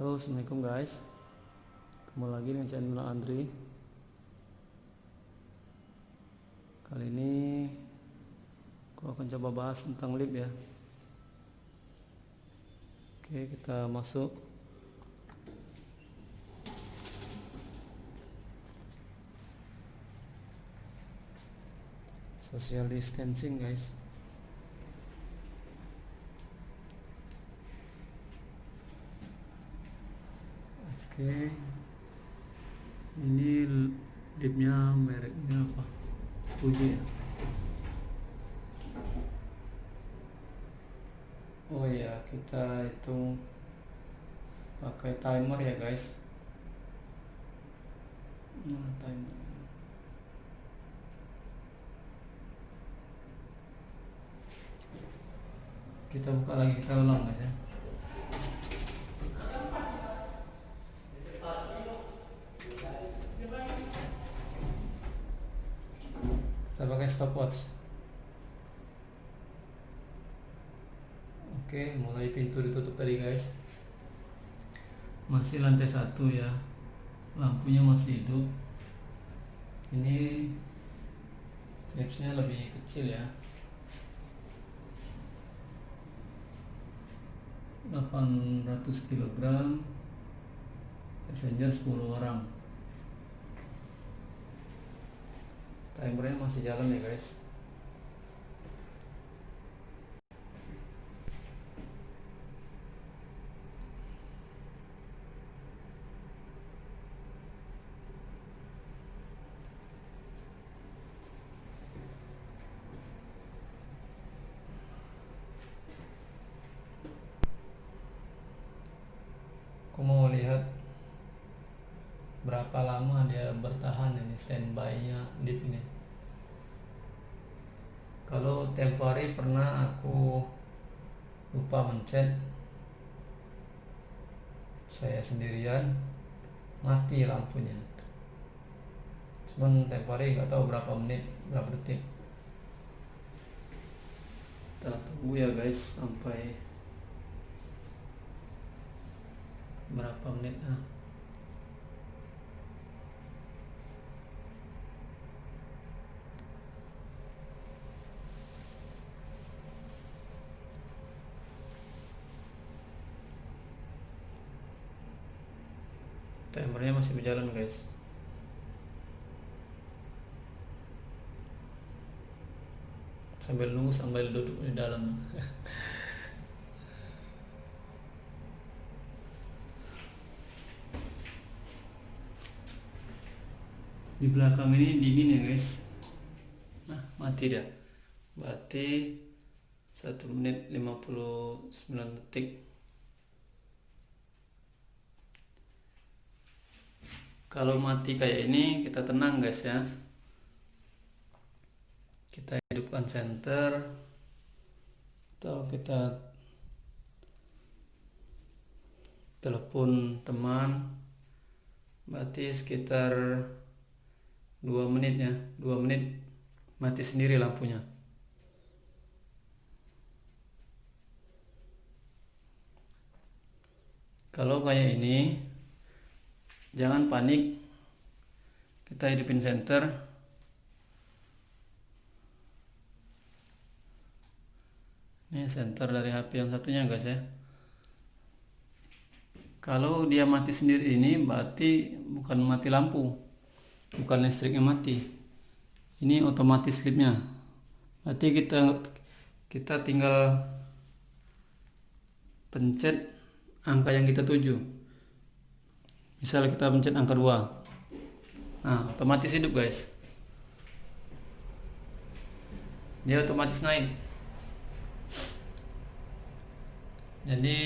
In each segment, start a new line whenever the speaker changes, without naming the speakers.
Halo, assalamualaikum guys. Ketemu lagi dengan channel Andri. Kali ini aku akan coba bahas tentang lip ya. Oke, kita masuk. Social distancing guys. Oke, ini lipnya mereknya apa? Fuji ya. Oh ya, kita hitung pakai timer ya guys. Timer. Kita buka lagi, kita ulang guys ya. Kita pakai stopwatch. Oke, mulai pintu ditutup tadi guys. Masih lantai 1 ya. Lampunya masih hidup. Ini lapsnya lebih kecil ya, 800 kg, passenger 10 orang. Timernya masih jalan ya guys. Aku mau lihat berapa lama dia bertahan ini standby-nya lip ini. Kalau tempo hari pernah aku lupa mencet, saya sendirian, mati lampunya. Cuman tempo hari nggak tahu berapa menit, berapa detik. Kita tunggu ya guys sampai berapa menit. Timernya masih berjalan guys. Sambil nunggu sambil duduk di dalam. Di belakang ini dingin ya guys. Mati dia. Berarti 1 menit 59 detik. Kalau mati kayak ini kita tenang guys ya. Kita hidupkan senter atau kita telepon teman. Berarti sekitar 2 menit ya, 2 menit mati sendiri lampunya. Kalau kayak ini jangan panik, kita hidupin senter. Ini senter dari HP yang satunya guys ya. Kalau dia mati sendiri ini berarti bukan mati lampu, bukan listriknya mati, ini otomatis lipnya. Berarti kita tinggal pencet angka yang kita tuju. Misalnya kita pencet angka 2, otomatis hidup guys, dia otomatis naik. Jadi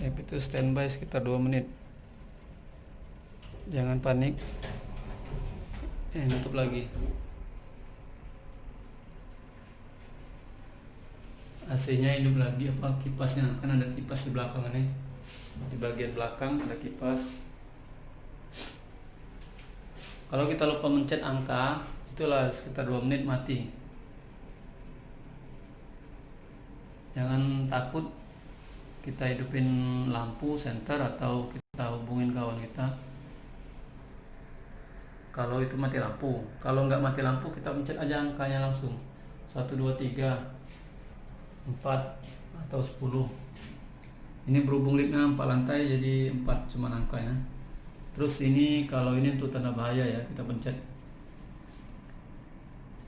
lip itu standby sekitar 2 menit. Jangan panik. Tutup lagi. AC-nya hidup lagi, kipasnya kan ada kipas di belakang ini. Di bagian belakang ada kipas. Kalau kita lupa mencet angka, itulah sekitar 2 menit mati. Jangan takut kita hidupin lampu senter atau kita hubungin kawan kita kalau itu mati lampu. Kalau nggak mati lampu, kita pencet aja angkanya langsung 1, 2, 3, 4 atau 10. Ini berhubung liftnya 4 lantai, jadi 4 cuma angkanya. Terus ini kalau ini untuk tanda bahaya ya, kita pencet.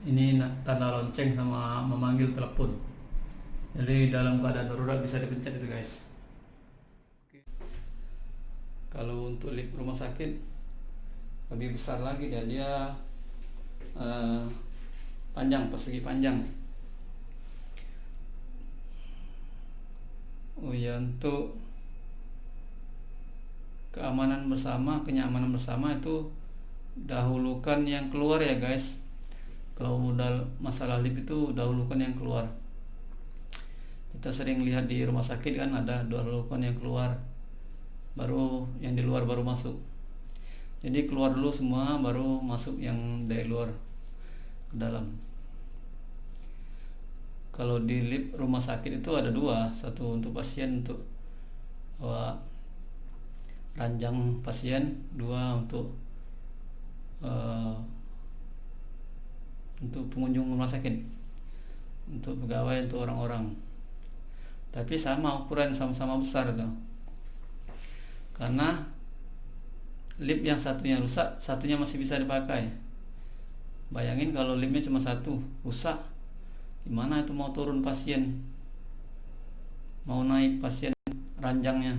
Ini tanda lonceng sama memanggil telepon. Jadi dalam keadaan darurat bisa dipencet itu guys. Kalau untuk lift rumah sakit lebih besar lagi, dan dia panjang, persegi panjang. Oh ya, untuk keamanan bersama, kenyamanan bersama itu dahulukan yang keluar ya guys. Kalau udah masalah lift itu dahulukan yang keluar. Kita sering lihat di rumah sakit kan ada dahulukan yang keluar, baru yang di luar baru masuk. Jadi keluar dulu semua, baru masuk yang dari luar ke dalam. Kalau di lift rumah sakit itu ada dua, satu untuk pasien, untuk ranjang pasien, dua untuk pengunjung rumah sakit, untuk pegawai, untuk orang-orang. Tapi sama ukuran, sama-sama besar tuh. Karena lift yang satunya rusak, satunya masih bisa dipakai. Bayangin kalau liftnya cuma satu rusak, gimana itu mau turun pasien, mau naik pasien ranjangnya.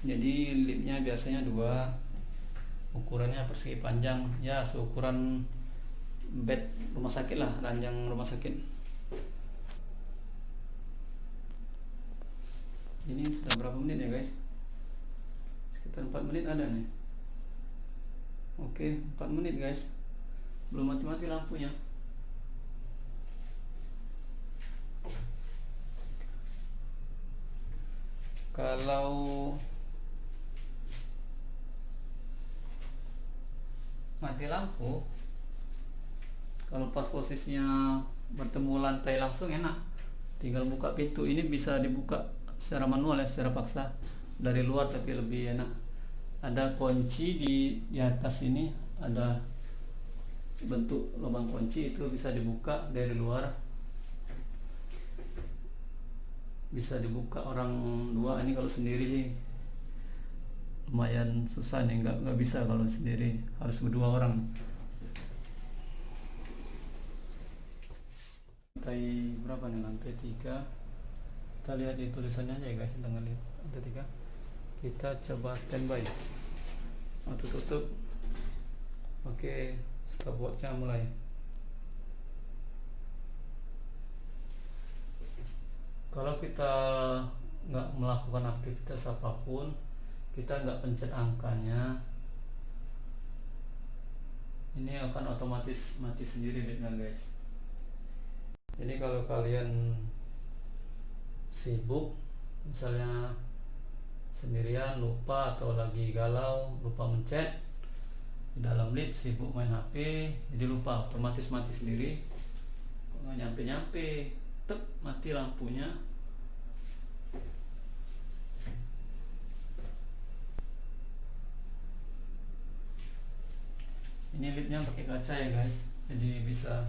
Jadi liftnya biasanya dua, ukurannya persegi panjang ya, seukuran bed rumah sakit lah, ranjang rumah sakit. Ini sudah berapa menit ya guys? Sekitar 4 menit ada nih. Oke, 4 menit guys, belum mati-mati lampunya. Kalau mati lampu, kalau pas posisinya bertemu lantai langsung enak, tinggal buka pintu. Ini bisa dibuka secara manual ya, secara paksa dari luar, tapi lebih enak. Ada kunci di atas ini, ada bentuk lubang kunci, itu bisa dibuka dari luar. Bisa dibuka orang dua. Ini kalau sendiri lumayan susah nih, nggak bisa kalau sendiri, harus berdua orang. Lantai berapa nih? Lantai 3. Kita lihat di tulisannya aja ya guys, tengah lihat lantai 3. Kita coba standby atau tutup. Oke, stopwatchnya mulai. Kalau kita nggak melakukan aktivitas apapun, kita nggak pencet angkanya, ini akan otomatis mati sendiri liftnya guys. Jadi kalau kalian sibuk, misalnya sendirian, lupa, atau lagi galau, lupa mencet di dalam lift, sibuk main HP, jadi lupa, otomatis mati sendiri. Nggak nyampe-nyampe, tep, mati lampunya. Ini liftnya pakai kaca ya guys, jadi bisa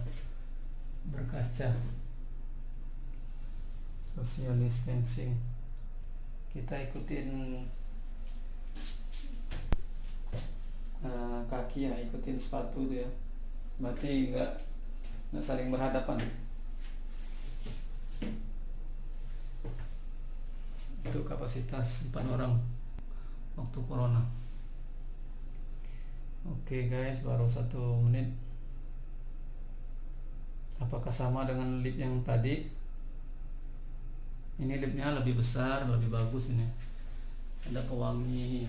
berkaca. Social distancing, kita ikutin kaki ya, ikutin sepatu tuh ya, berarti nggak saling berhadapan. Itu kapasitas 4 orang waktu corona. Oke guys, baru 1 menit. Apakah sama dengan lift yang tadi? Ini liftnya lebih besar, lebih bagus ini. Ada pewangi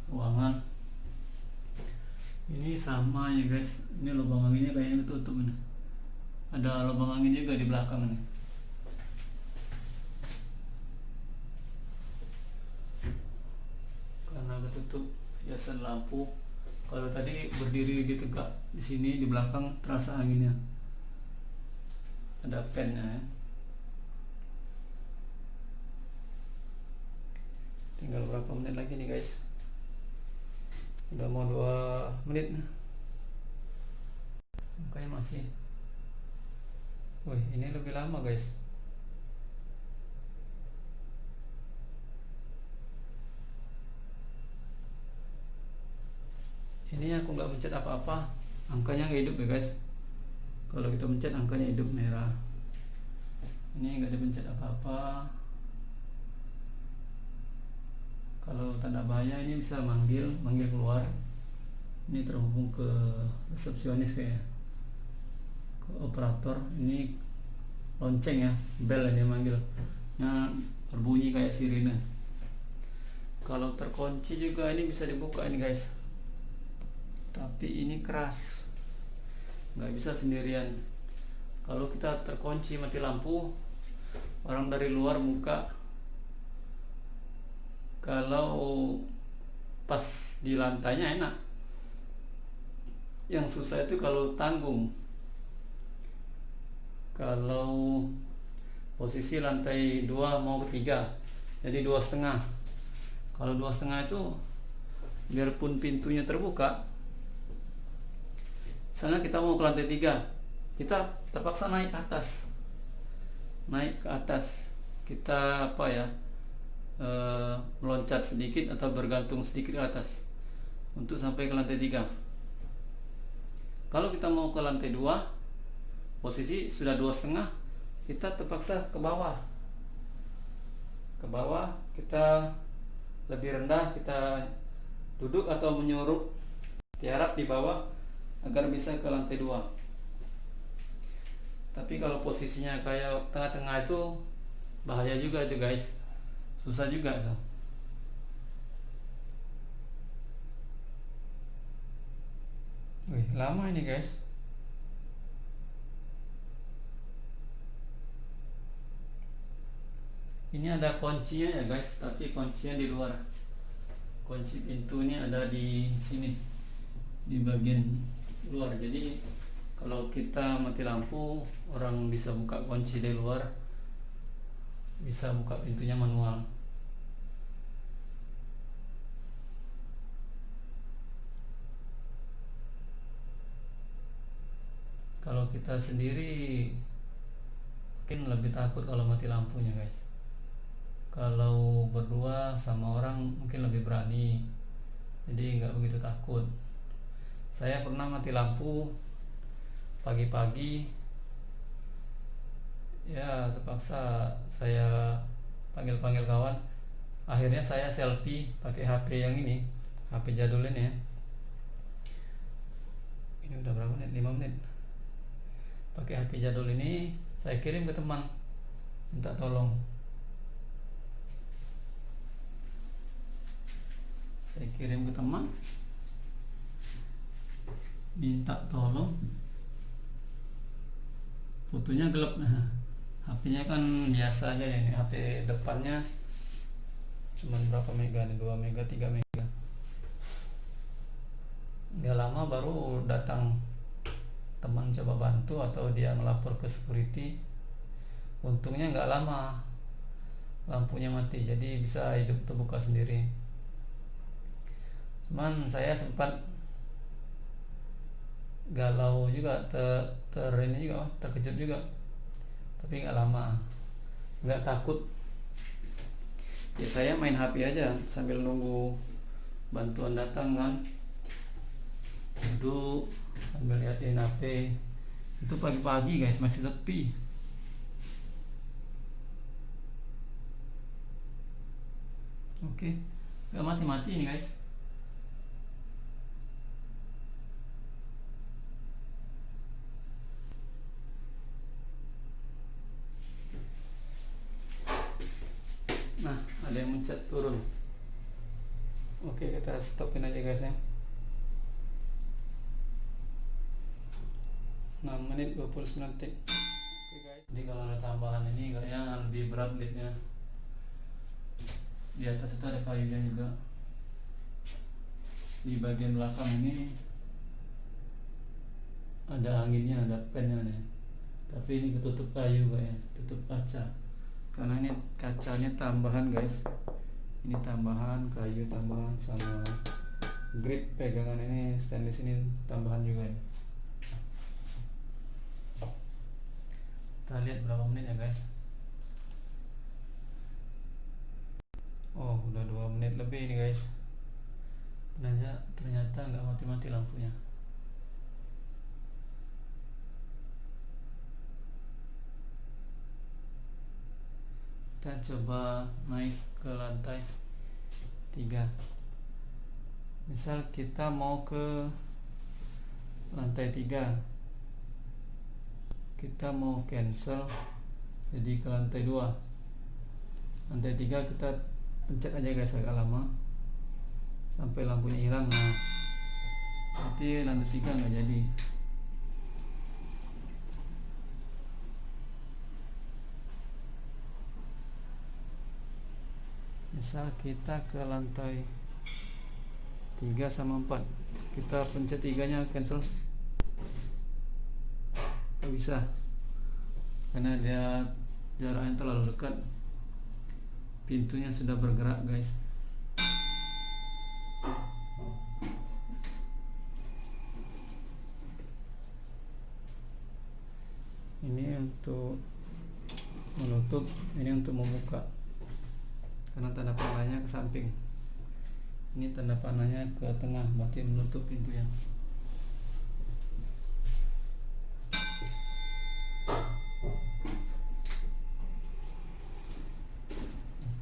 ruangan. Ini sama ya guys. Ini lubang anginnya kayaknya ketutup ini. Ada lubang angin juga di belakang ini. Karena ketutup hiasan lampu. Kalau tadi berdiri di tegak di sini di belakang, terasa anginnya. ada pennya ya. Tinggal berapa menit lagi nih guys, udah mau 2 menit nih. Makanya masih, wih ini lebih lama guys. Ini aku nggak pencet apa-apa, angkanya nggak hidup ya guys. Kalau kita pencet angkanya hidup merah. Ini nggak dipencet apa-apa. Kalau tanda bahaya ini bisa manggil keluar. Ini terhubung ke resepsionis kayak ke operator. Ini lonceng ya, bel ini manggil. Nah, berbunyi kayak sirine. Kalau terkunci juga ini bisa dibuka ini guys. Tapi ini keras, nggak bisa sendirian. Kalau kita terkunci mati lampu, orang dari luar buka. Kalau pas di lantainya enak. Yang susah itu kalau tanggung. Kalau posisi lantai 2 mau ke 3, jadi 2,5. Kalau 2,5 itu biarpun pintunya terbuka, misalnya kita mau ke lantai 3, kita terpaksa naik ke atas. Kita apa ya, meloncat sedikit atau bergantung sedikit ke atas untuk sampai ke lantai 3. Kalau kita mau ke lantai 2, posisi sudah 2,5, kita terpaksa ke bawah. Kita lebih rendah, kita duduk atau menyuruh tiarap di bawah agar bisa ke lantai 2. Tapi kalau posisinya kayak tengah-tengah itu bahaya juga itu guys, susah juga tuh. Wih, lama ini guys. Ini ada kuncinya ya guys, tapi kuncinya di luar. Kunci pintunya ada di sini, di bagian luar. Jadi kalau kita mati lampu, orang bisa buka kunci dari luar, bisa buka pintunya manual. Kalau kita sendiri mungkin lebih takut kalau mati lampunya guys. Kalau berdua sama orang mungkin lebih berani, jadi nggak begitu takut. Saya pernah mati lampu pagi-pagi, ya terpaksa saya panggil kawan. Akhirnya saya selfie pakai HP yang ini, HP jadul ini ya. Ini udah berapa menit? 5 menit. Pakai HP jadul ini saya kirim ke teman, minta tolong. Saya kirim ke teman, minta tolong. Fotonya gelap. HP-nya kan biasa aja ya, ini HP depannya cuman berapa mega nih, 2 mega 3 mega. Gak lama baru datang teman coba bantu atau dia ngelapor ke security. Untungnya nggak lama lampunya mati, jadi bisa hidup terbuka sendiri. Cuman saya sempat galau juga, terkejut juga, tapi nggak lama, nggak takut. Ya saya main HP aja sambil nunggu bantuan datang kan, duduk sambil liatin HP. Itu pagi-pagi guys, masih sepi. Oke, nggak mati-mati ini guys. Nah, ada yang mencet turun. Oke, kita stopin aja guys ya. 6 menit 29 detik. Oke guys, jadi kalau ada tambahan ini kayaknya lebih berat leadnya. Di atas itu ada kayunya juga. Di bagian belakang ini ada anginnya, ada pennya nih. tapi ini ketutup kayu kayaknya, tutup kaca, karena ini kacanya tambahan guys, ini tambahan kayu, tambahan sama grip pegangan ini stainless ini tambahan juga ya. Kita lihat berapa menit ya guys. Oh, udah 2 menit lebih ini guys. Ternyata nggak mati-mati lampunya. Kita coba naik ke lantai 3. Misal kita mau ke lantai 3, kita mau cancel jadi ke lantai 2. Lantai 3 kita pencet aja guys agak lama sampai lampunya hilang. Nah, nanti lantai 3 nggak jadi. Misal kita ke lantai 3 sama 4, kita pencet 3-nya cancel, nggak bisa karena dia jaraknya terlalu dekat, pintunya sudah bergerak guys. Ini untuk menutup, ini untuk membuka, karena tanda panahnya ke samping, ini tanda panahnya ke tengah, berarti menutup pintunya.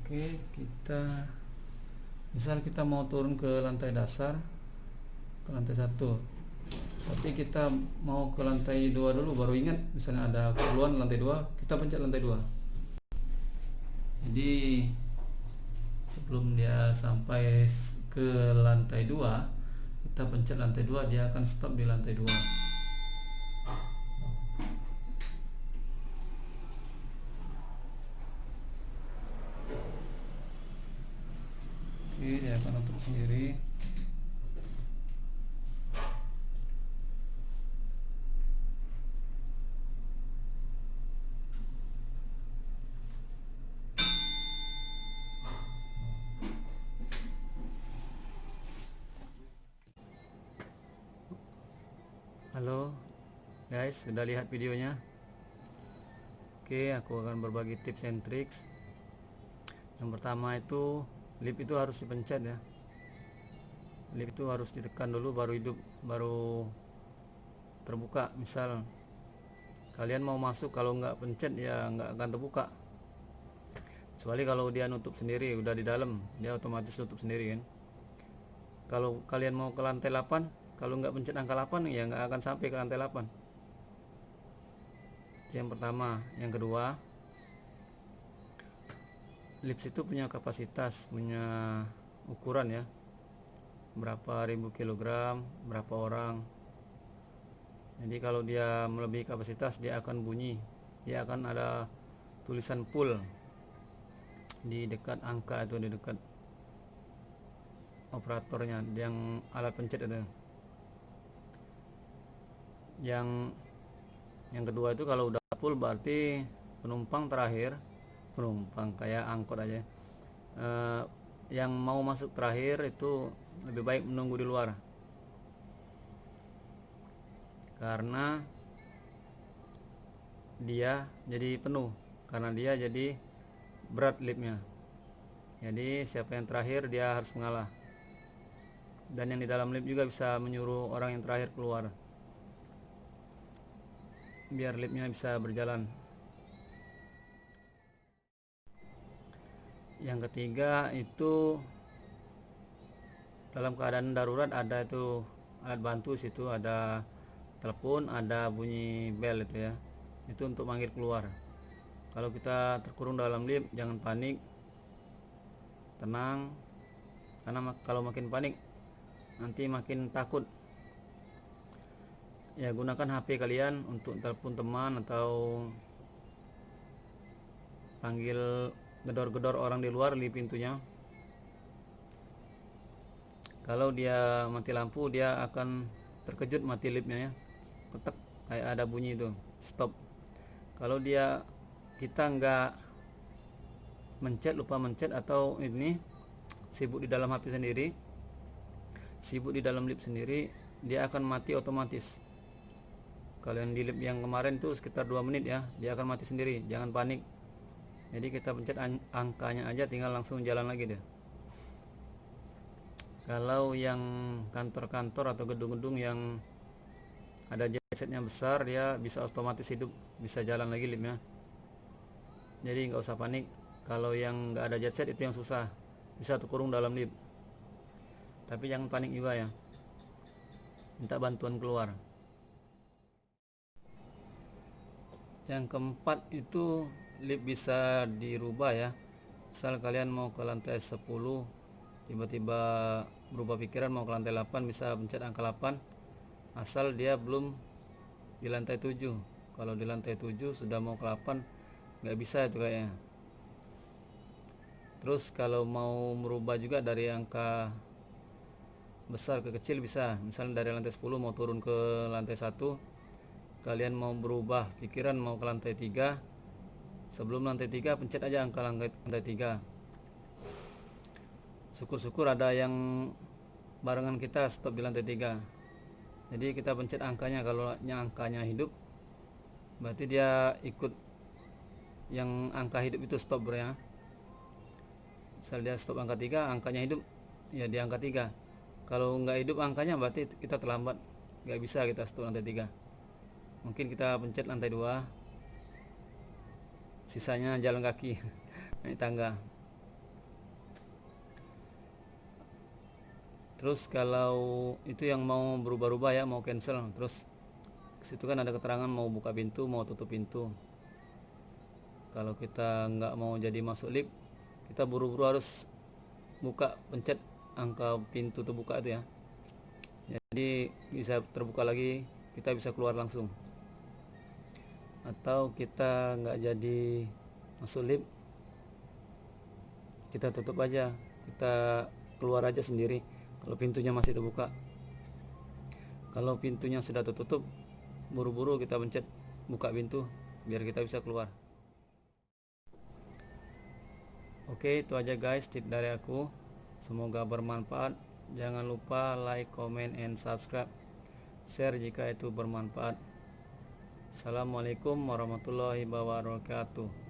Oke, misal kita mau turun ke lantai dasar, ke lantai 1, tapi kita mau ke lantai 2 dulu baru ingat misalnya ada keperluan lantai 2, kita pencet lantai 2. Jadi sebelum dia sampai ke lantai 2, kita pencet lantai 2, dia akan stop di lantai 2. Oke, dia akan tutup sendiri. Halo guys, sudah lihat videonya? Oke, aku akan berbagi tips and tricks. Yang pertama itu, lift itu harus dipencet ya. Lift itu harus ditekan dulu baru terbuka. Misal kalian mau masuk, kalau nggak pencet ya nggak akan terbuka. Kecuali kalau dia nutup sendiri, udah di dalam, dia otomatis tutup sendiri kan. Kalau kalian mau ke lantai 8, kalau nggak pencet angka 8 ya nggak akan sampai ke lantai 8. Itu yang pertama. Yang kedua, lift itu punya kapasitas, punya ukuran ya, berapa ribu kilogram, berapa orang. Jadi kalau dia melebihi kapasitas, dia akan bunyi, dia akan ada tulisan full di dekat angka itu, di dekat operatornya, yang alat pencet itu. Yang kedua itu kalau udah full berarti penumpang terakhir, penumpang kayak angkot aja, yang mau masuk terakhir itu lebih baik menunggu di luar, karena dia jadi penuh, karena dia jadi berat liftnya. Jadi siapa yang terakhir dia harus mengalah, dan yang di dalam lift juga bisa menyuruh orang yang terakhir keluar biar liftnya bisa berjalan. Yang ketiga itu dalam keadaan darurat ada itu alat bantu, situ ada telepon, ada bunyi bel itu ya, itu untuk manggil keluar. Kalau kita terkurung dalam lift jangan panik, tenang, karena kalau makin panik nanti makin takut. Ya, gunakan HP kalian untuk telepon teman atau panggil, gedor-gedor orang di luar di pintunya. Kalau dia mati lampu, dia akan terkejut mati liftnya ya, ketek kayak ada bunyi itu stop. Kalau kita nggak lupa mencet atau ini sibuk di dalam HP sendiri, sibuk di dalam lip sendiri, dia akan mati otomatis. Kalian di lip yang kemarin tuh sekitar 2 menit ya, dia akan mati sendiri, jangan panik. Jadi kita pencet angkanya aja, tinggal langsung jalan lagi deh. Kalau yang kantor-kantor atau gedung-gedung yang ada gensetnya besar, dia bisa otomatis hidup, bisa jalan lagi lipnya. Jadi nggak usah panik. Kalau yang nggak ada genset itu yang susah, bisa terkurung dalam lip. Tapi jangan panik juga ya, minta bantuan keluar. Yang keempat itu lip bisa dirubah ya. Misal kalian mau ke lantai 10, tiba-tiba berubah pikiran mau ke lantai 8, bisa pencet angka 8, asal dia belum di lantai 7. Kalau di lantai 7 sudah mau ke 8, nggak bisa itu kayaknya. Terus kalau mau merubah juga dari angka besar ke kecil bisa. Misalnya dari lantai 10 mau turun ke lantai 1, kalian mau berubah pikiran mau ke lantai 3, sebelum lantai 3 pencet aja angka lantai 3. Syukur-syukur ada yang barengan kita stop di lantai 3. Jadi kita pencet angkanya, kalau angkanya hidup berarti dia ikut yang angka hidup itu stop bro ya. Misal dia stop angka 3, angkanya hidup ya di angka 3. Kalau nggak hidup angkanya berarti kita terlambat, nggak bisa kita stop lantai 3. Mungkin kita pencet lantai 2, sisanya jalan kaki naik tangga. Terus kalau itu yang mau berubah-ubah ya, mau cancel, terus situ kan ada keterangan mau buka pintu mau tutup pintu. Kalau kita nggak mau jadi masuk lift, kita buru-buru harus buka, pencet angka pintu terbuka itu ya, jadi bisa terbuka lagi, kita bisa keluar langsung. Atau kita nggak jadi masuk lift, kita tutup aja, kita keluar aja sendiri kalau pintunya masih terbuka. Kalau pintunya sudah tertutup, buru-buru kita pencet buka pintu biar kita bisa keluar. Oke, itu aja guys tip dari aku, semoga bermanfaat. Jangan lupa like, comment, and subscribe, share jika itu bermanfaat. Assalamualaikum warahmatullahi wabarakatuh.